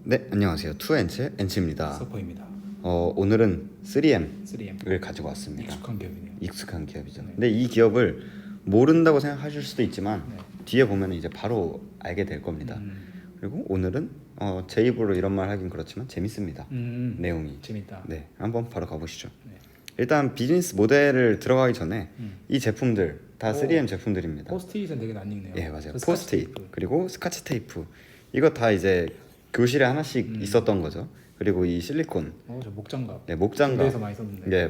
네, 안녕하세요. 투엔츠 엔츠입니다. 서퍼입니다. 오늘은 3M을 3M 가지고 왔습니다. 익숙한 기업이네요. 익숙한 기업이죠. 네. 근데 이 기업을 모른다고 생각하실 수도 있지만 네. 뒤에 보면 이제 바로 알게 될 겁니다. 그리고 오늘은 제 입으로 이런 말 하긴 그렇지만 재밌습니다. 내용이. 재밌다. 네, 한번 바로 가보시죠. 네. 일단 비즈니스 모델을 들어가기 전에 이 제품들 다 3M 제품들입니다. 포스트잇은 되게 안 읽네요. 예, 맞아요. 저 포스트잇 스카치 테이프. 그리고 스카치 테이프 이거 다 이제 교실에 하나씩 있었던 거죠. 그리고 이 실리콘, 저 목장갑. 네, 목장갑, 군대에서 많이 썼는데. 네,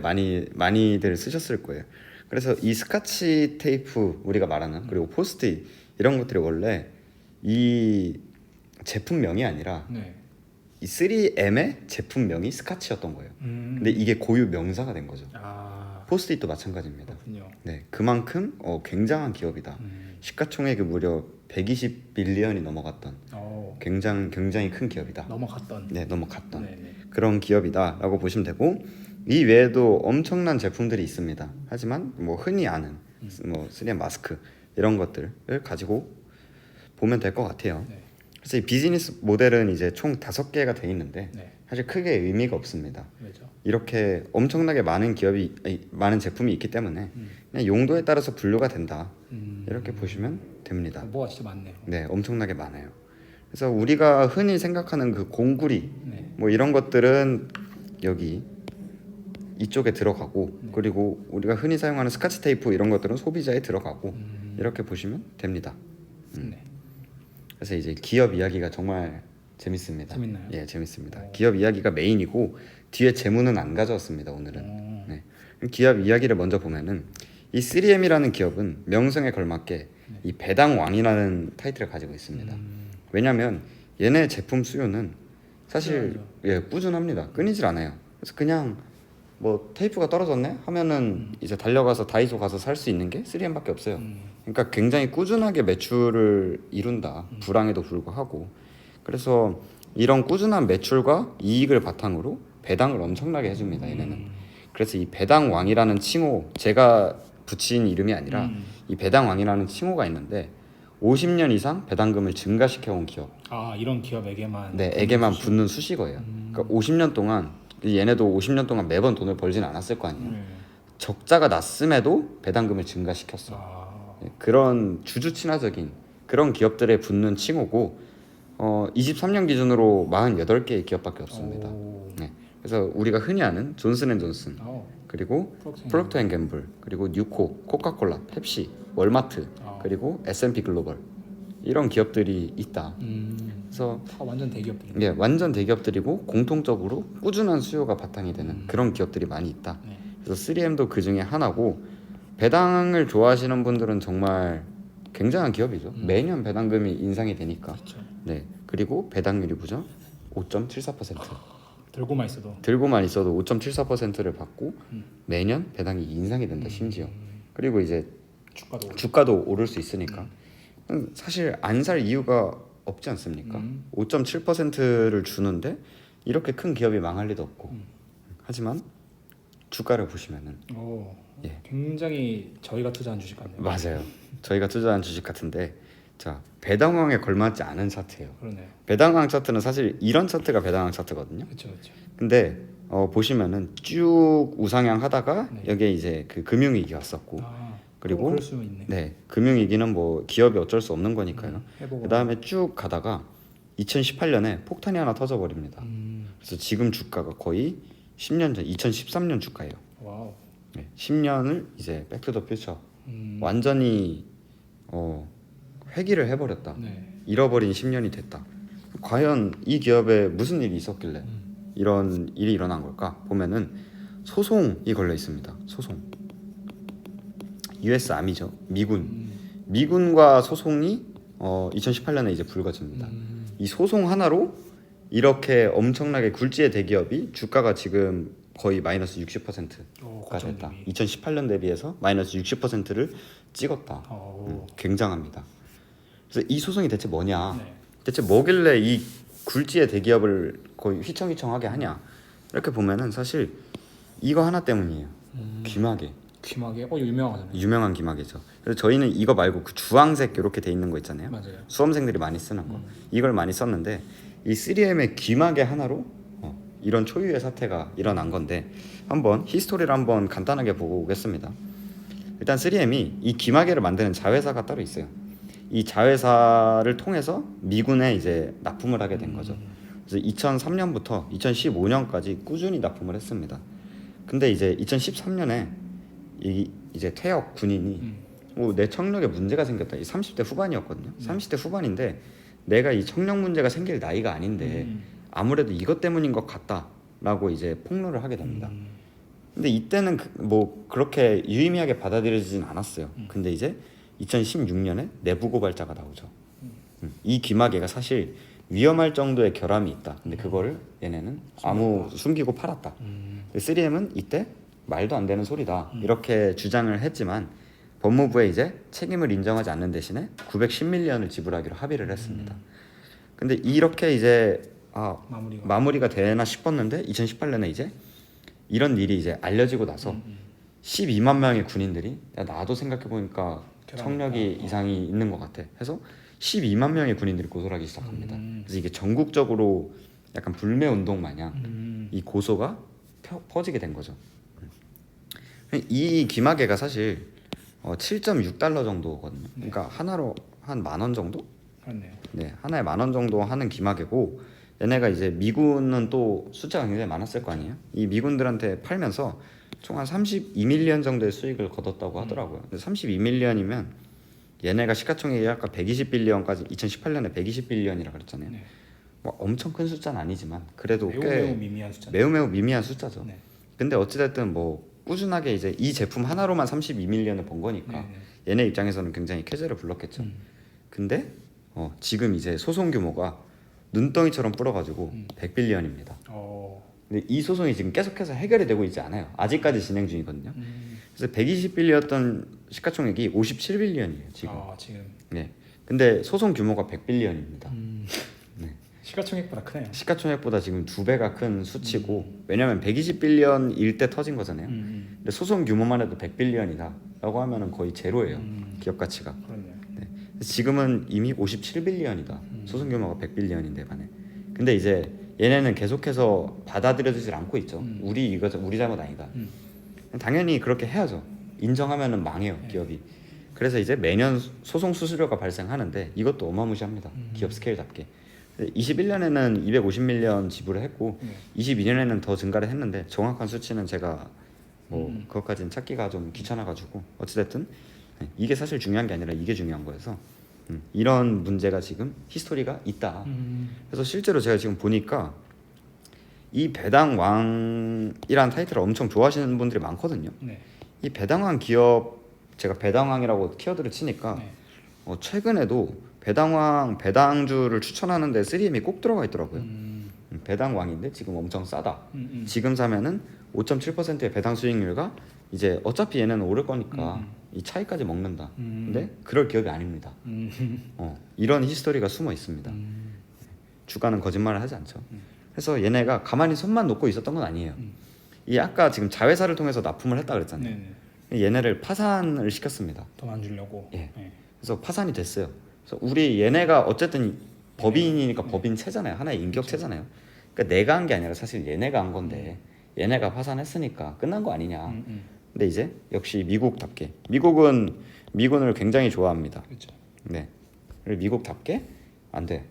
많이들 쓰셨을 거예요. 그래서 이 스카치 테이프 우리가 말하는 그리고 포스트잇 이런 것들이 원래 이 제품명이 아니라 네. 이 3M의 제품명이 스카치였던 거예요. 근데 이게 고유 명사가 된 거죠. 포스트잇도 마찬가지입니다. 그렇군요. 네, 그만큼 굉장한 기업이다. 시가총액이 무려 120빌리언이 넘어갔던 굉장히 큰 기업이다. 넘어갔던. 네, 넘어갔던 네네. 그런 기업이다라고 보시면 되고 이 외에도 엄청난 제품들이 있습니다. 하지만 뭐 흔히 아는 뭐 3M 마스크 이런 것들을 가지고 보면 될 것 같아요. 네. 그래서 이 비즈니스 모델은 이제 총 5개가 돼 있는데 네. 사실 크게 의미가 없습니다. 왜죠? 이렇게 엄청나게 많은 많은 제품이 있기 때문에 그냥 용도에 따라서 분류가 된다. 이렇게 보시면 됩니다. 뭐가 진짜 많네요. 네, 엄청나게 많아요. 그래서 우리가 흔히 생각하는 그 공구리 네. 뭐 이런 것들은 여기 이쪽에 들어가고 그리고 우리가 흔히 사용하는 스카치 테이프 이런 것들은 소비자에 들어가고 이렇게 보시면 됩니다. 네. 그래서 이제 기업 이야기가 정말 재밌습니다. 재밌나요? 예, 재밌습니다. 기업 이야기가 메인이고 뒤에 재무는 안 가져왔습니다. 오늘은. 네. 기업 이야기를 먼저 보면은 이 3M이라는 기업은 명성에 걸맞게 이 배당 왕이라는 타이틀을 가지고 있습니다. 왜냐하면 얘네 제품 수요는 사실 꾸준합니다. 끊이질 않아요. 그래서 그냥 뭐 테이프가 떨어졌네 하면은 이제 달려가서 다이소 가서 살 수 있는 게 3M밖에 없어요. 그러니까 굉장히 꾸준하게 매출을 이룬다. 불황에도 불구하고. 그래서 이런 꾸준한 매출과 이익을 바탕으로 배당을 엄청나게 해줍니다. 얘네는. 그래서 이 배당 왕이라는 칭호, 제가 붙인 이름이 아니라 이 배당 왕이라는 칭호가 있는데 50년 이상 배당금을 증가시켜 온 기업. 이런 기업에게만. 네, 에게만 붙는 수식어예요. 그러니까 50년 동안 얘네도 50년 동안 매번 돈을 벌진 않았을 거 아니에요. 적자가 났음에도 배당금을 증가시켰어. 네, 그런 주주 친화적인 그런 기업들에 붙는 칭호고 23년 기준으로 48개의 기업밖에 없습니다. 네, 그래서 우리가 흔히 아는 존슨앤존슨 그리고 프록터앤갬블 그리고 뉴코, 코카콜라, 펩시, 월마트 그리고 S&P 글로벌 이런 기업들이 있다. 그래서 다 완전 대기업들이네요. 예, 완전 대기업들이고 공통적으로 꾸준한 수요가 바탕이 되는 그런 기업들이 많이 있다. 네. 그래서 3M도 그 중에 하나고 배당을 좋아하시는 분들은 정말 굉장한 기업이죠. 매년 배당금이 인상이 되니까. 그렇죠. 네, 그리고 배당률이 보죠. 5.74%. 들고만 있어도 5.74%를 받고 매년 배당이 인상이 된다. 심지어. 그리고 이제 주가도 오를 수 있으니까 사실 안 살 이유가 없지 않습니까? 5.7%를 주는데 이렇게 큰 기업이 망할 리도 없고 하지만 주가를 보시면은 예. 굉장히 저희가 투자한 주식 같네요. 맞아요. 저희가 투자한 주식 같은데 자 배당왕에 걸맞지 않은 차트예요. 그러네요. 배당왕 차트는 사실 이런 차트가 배당왕 차트거든요. 그렇죠. 근데 보시면은 쭉 우상향 하다가 네. 여기에 이제 그 금융위기 왔었고 그리고 그럴 수 있네. 네 금융위기는 뭐 기업이 어쩔 수 없는 거니까요. 해보고. 그 다음에 쭉 가다가 2018년에 폭탄이 하나 터져버립니다. 그래서 지금 주가가 거의 10년 전 2013년 주가예요. 와우. 네, 10년을 이제 백투더퓨처 완전히 회귀를 해버렸다. 네. 잃어버린 10년이 됐다. 과연 이 기업에 무슨 일이 있었길래 이런 일이 일어난 걸까? 보면은 소송이 걸려 있습니다. 소송. US 아미죠. 미군과 소송이 2018년에 이제 불거집니다. 이 소송 하나로 이렇게 엄청나게 굴지의 대기업이 주가가 지금 거의 마이너스 60%가 됐다. 2018년 대비해서 마이너스 60%를 찍었다. 굉장합니다. 그래서 이 소송이 대체 뭐냐? 네. 대체 뭐길래 이 굴지의 대기업을 거의 휘청휘청하게 하냐? 이렇게 보면은 사실 이거 하나 때문이에요. 귀마개. 이거 유명하잖아요. 유명한 귀마개죠. 그래서 저희는 이거 말고 그 주황색 이렇게 돼 있는 거 있잖아요. 맞아요. 수험생들이 많이 쓰는 거. 이걸 많이 썼는데 이 3M의 귀마개 하나로 이런 초유의 사태가 일어난 건데 한번 히스토리를 한번 간단하게 보고 오겠습니다. 일단 3M이 이 귀마개를 만드는 자회사가 따로 있어요. 이 자회사를 통해서 미군에 이제 납품을 하게 된 거죠. 그래서 2003년부터 2015년까지 꾸준히 납품을 했습니다. 근데 이제 2013년에 이제 퇴역 군인이 내 청력에 문제가 생겼다. 이 30대 후반이었거든요. 30대 후반인데 내가 이 청력 문제가 생길 나이가 아닌데 아무래도 이것 때문인 것 같다라고 이제 폭로를 하게 됩니다. 근데 이때는 뭐 그렇게 유의미하게 받아들여지진 않았어요. 근데 이제 2016년에 내부 고발자가 나오죠. 이 귀마개가 사실 위험할 정도의 결함이 있다. 근데 그거를 얘네는 숨기고 팔았다. 3M은 이때 말도 안 되는 소리다 이렇게 주장을 했지만 법무부에 이제 책임을 인정하지 않는 대신에 910밀리언을 지불하기로 합의를 했습니다. 근데 이렇게 이제 마무리가 되나 싶었는데 2018년에 이제 이런 일이 이제 알려지고 나서 12만 명의 군인들이 나도 생각해 보니까 청력이 이상이 있는 것 같아 해서 12만 명의 군인들이 고소를 하기 시작합니다. 그래서 이게 전국적으로 약간 불매 운동 마냥 이 고소가 퍼지게 된 거죠. 이 귀마개가 사실 7.6달러 정도거든요. 그러니까 하나로 한 10,000원 정도? 그렇네요. 네, 하나에 10,000원 정도 하는 귀마개고 얘네가 이제 미군은 또 숫자가 굉장히 많았을 거 아니에요. 이 미군들한테 팔면서 총 한 32밀리언 정도의 수익을 거뒀다고 하더라고요. 근데 32밀리언이면 얘네가 시가총액이 아까 120빌리언까지 2018년에 120빌리언이라 그랬잖아요. 네. 뭐 엄청 큰 숫자는 아니지만 그래도 매우 미미한 숫자. 매우 미미한 숫자죠. 네. 근데 어찌됐든 뭐 꾸준하게 이제 이 제품 하나로만 32밀리언을 번 거니까 얘네 입장에서는 굉장히 쾌재를 불렀겠죠. 근데 지금 이제 소송 규모가 눈덩이처럼 불어가지고 100빌리언입니다. 근데 이 소송이 지금 계속해서 해결이 되고 있지 않아요. 아직까지 진행 중이거든요. 그래서 120빌리언이었던 시가총액이 57빌리언이에요 지금. 지금. 네. 근데 소송 규모가 100빌리언입니다. 네. 시가총액보다 크네요. 시가총액보다 지금 2배가 큰 수치고 왜냐면 120빌리언일 때 터진 거잖아요. 근데 소송 규모만 해도 100빌리언이다라고 하면은 거의 제로예요. 기업 가치가. 그렇네요. 네. 지금은 이미 57빌리언이다. 소송 규모가 100빌리언인데 반해. 근데 이제 얘네는 계속해서 받아들여지질 않고 있죠. 우리 잘못 아니다. 당연히 그렇게 해야죠. 인정하면은 망해요 기업이. 그래서 이제 매년 소송 수수료가 발생하는데 이것도 어마무시합니다. 기업 스케일답게. 21년에는 250밀리언 지불을 했고 22년에는 더 증가를 했는데 정확한 수치는 제가 뭐 그것까지는 찾기가 좀 귀찮아가지고 어찌됐든 이게 사실 중요한 게 아니라 이게 중요한 거여서 이런 문제가 지금 히스토리가 있다. 그래서 실제로 제가 지금 보니까 이 배당왕이란 타이틀을 엄청 좋아하시는 분들이 많거든요. 네. 이 배당왕 기업 제가 배당왕이라고 키워드를 치니까 최근에도 배당주를 추천하는데 3M이 꼭 들어가 있더라고요. 배당왕인데 지금 엄청 싸다. 지금 사면은 5.7%의 배당 수익률과 이제 어차피 얘는 오를 거니까 이 차이까지 먹는다. 근데 그럴 기업이 아닙니다. 이런 히스토리가 숨어 있습니다. 주가는 거짓말을 하지 않죠. 그래서 얘네가 가만히 손만 놓고 있었던 건 아니에요. 이 아까 지금 자회사를 통해서 납품을 했다 그랬잖아요. 얘네를 파산을 시켰습니다. 돈 안 주려고. 예. 그래서 파산이 됐어요. 그래서 우리 얘네가 어쨌든 법인이니까 법인체잖아요. 하나의 인격체잖아요. 그러니까 내가 한 게 아니라 사실 얘네가 한 건데 얘네가 파산했으니까 끝난 거 아니냐. 근데 이제 역시 미국답게 미국은 미군을 굉장히 좋아합니다. 그렇죠. 네. 그리고 미국답게 안 돼.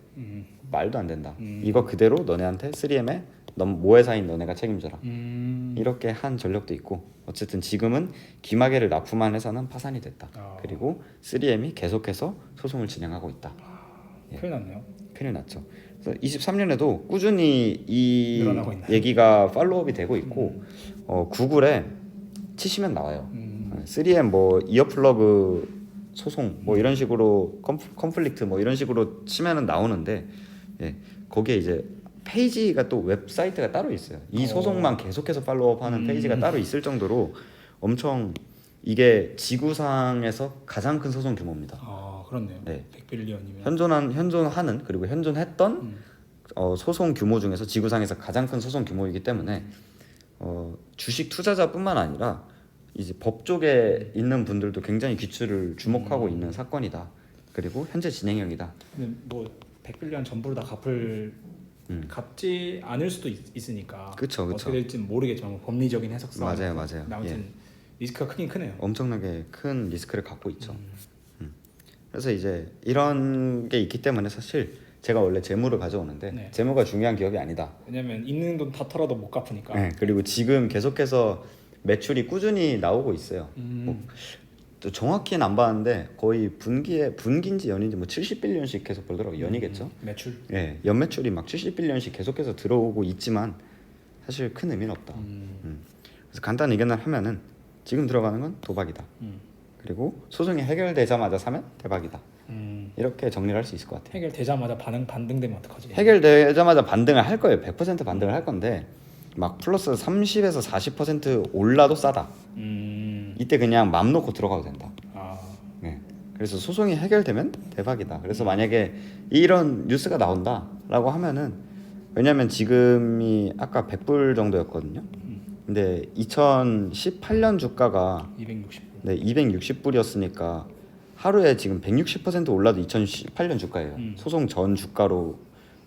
말도 안 된다. 이거 그대로 너네한테 3M에 모회사인 너네가 책임져라. 이렇게 한 전력도 있고 어쨌든 지금은 귀마개를 납품한 회사는 파산이 됐다. 그리고 3M이 계속해서 소송을 진행하고 있다. 큰일 났네요. 큰일 났죠. 그래서 23년에도 꾸준히 이 늘어나고 있나요? 얘기가 팔로우업이 되고 있고 구글에 치시면 나와요. 3M 뭐 이어플러그 소송 뭐 이런 식으로 컨플릭트 뭐 이런 식으로 치면은 나오는데 거기에 이제 페이지가 또 웹사이트가 따로 있어요. 이 소송만 계속해서 팔로우업하는 페이지가 따로 있을 정도로 엄청 이게 지구상에서 가장 큰 소송 규모입니다. 그렇네요. 네. 100빌리언이면 현존하는 그리고 현존했던 소송 규모 중에서 지구상에서 가장 큰 소송 규모이기 때문에 주식 투자자뿐만 아니라 이제 법 쪽에 있는 분들도 굉장히 귀추를 주목하고 있는 사건이다. 그리고 현재 진행형이다. 근데 뭐 100빌리언 전부를 다 갚을 갚지 않을 수도 있으니까 그쵸. 어떻게 될지는 모르겠지만 뭐 법리적인 해석상 맞아요. 아무튼 리스크가 크긴 크네요. 엄청나게 큰 리스크를 갖고 있죠. 그래서 이제 이런 게 있기 때문에 사실 제가 원래 재무를 가져오는데 네. 재무가 중요한 기업이 아니다. 왜냐면 있는 돈 다 털어도 못 갚으니까. 네, 그리고 지금 계속해서 매출이 꾸준히 나오고 있어요. 뭐, 또 정확히는 안 봤는데 거의 분기인지 연인지 뭐 70빌리언씩 계속 벌더라고요. 연이겠죠? 매출. 예, 연 매출이 막 70빌리언씩 계속해서 들어오고 있지만 사실 큰 의미는 없다. 그래서 간단 의견을 하면은 지금 들어가는 건 도박이다. 그리고 소송이 해결되자마자 사면 대박이다. 이렇게 정리를 할 수 있을 것 같아요. 해결되자마자 반등되면 어떡하지? 해결되자마자 반등을 할 거예요. 100% 반등을 할 건데 막 플러스 30에서 40% 올라도 싸다. 이때 그냥 맘 놓고 들어가도 된다. 아, 네. 그래서 소송이 해결되면 대박이다. 그래서 만약에 이런 뉴스가 나온다라고 하면은 왜냐면 지금이 아까 100불 정도였거든요. 근데 2018년 주가가 260불. 네, 260불이었으니까 하루에 지금 160% 올라도 2018년 주가예요. 소송 전 주가로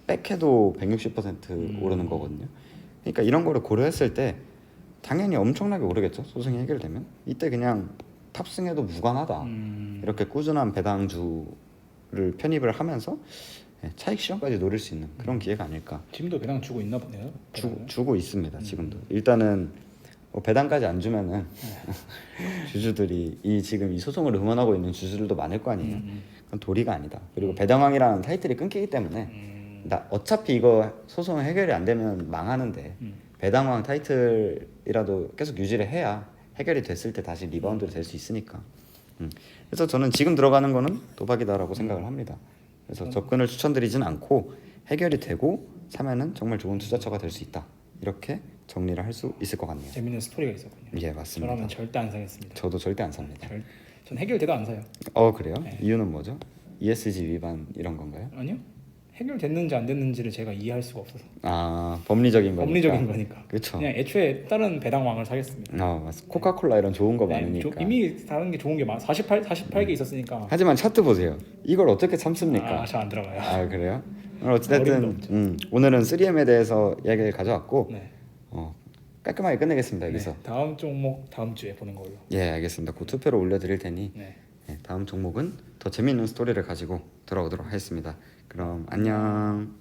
백해도 160% 오르는 거거든요. 그러니까 이런 거를 고려했을 때 당연히 엄청나게 오르겠죠. 소송이 해결되면 이때 그냥 탑승해도 무관하다. 이렇게 꾸준한 배당주를 편입을 하면서 차익 실현까지 노릴 수 있는 그런 기회가 아닐까. 지금도 배당 주고 있나 보네요. 주고 있습니다. 지금도 일단은 배당까지 안 주면은 주주들이 지금 이 소송을 응원하고 있는 주주들도 많을 거 아니에요. 그건 도리가 아니다. 그리고 배당왕이라는 타이틀이 끊기기 때문에 나 어차피 이거 소송 해결이 안 되면 망하는데 배당왕 타이틀이라도 계속 유지를 해야 해결이 됐을 때 다시 리바운드를 될 수 있으니까. 그래서 저는 지금 들어가는 거는 도박이다라고 생각을 합니다. 그래서 접근을 추천드리진 않고 해결이 되고 사면은 정말 좋은 투자처가 될 수 있다. 이렇게 정리를 할 수 있을 것 같네요. 재밌는 스토리가 있었군요. 예, 맞습니다. 저라면 절대 안 사겠습니다. 저도 절대 안 삽니다. 전 해결돼도 안 사요. 그래요? 네. 이유는 뭐죠? ESG 위반 이런 건가요? 아니요. 해결됐는지 안 됐는지를 제가 이해할 수가 없어서. 법리적인 거니까. 법리적인 거니까. 그렇죠. 그냥 애초에 다른 배당왕을 사겠습니다. 맞습니다. 코카콜라 이런 좋은 거 많으니까. 이미 다른 게 좋은 게 48개 있었으니까. 하지만 차트 보세요. 이걸 어떻게 참습니까? 잘 안 들어가요. 그래요? 어쨌든 어림도 오늘은 3M에 대해서 이야기를 가져왔고 네. 깔끔하게 끝내겠습니다. 여기서. 다음 종목 다음 주에 보는 걸로. 예, 알겠습니다. 그 투표를 올려드릴 테니 네. 다음 종목은 더 재미있는 스토리를 가지고 돌아오도록 하겠습니다. 그럼 안녕.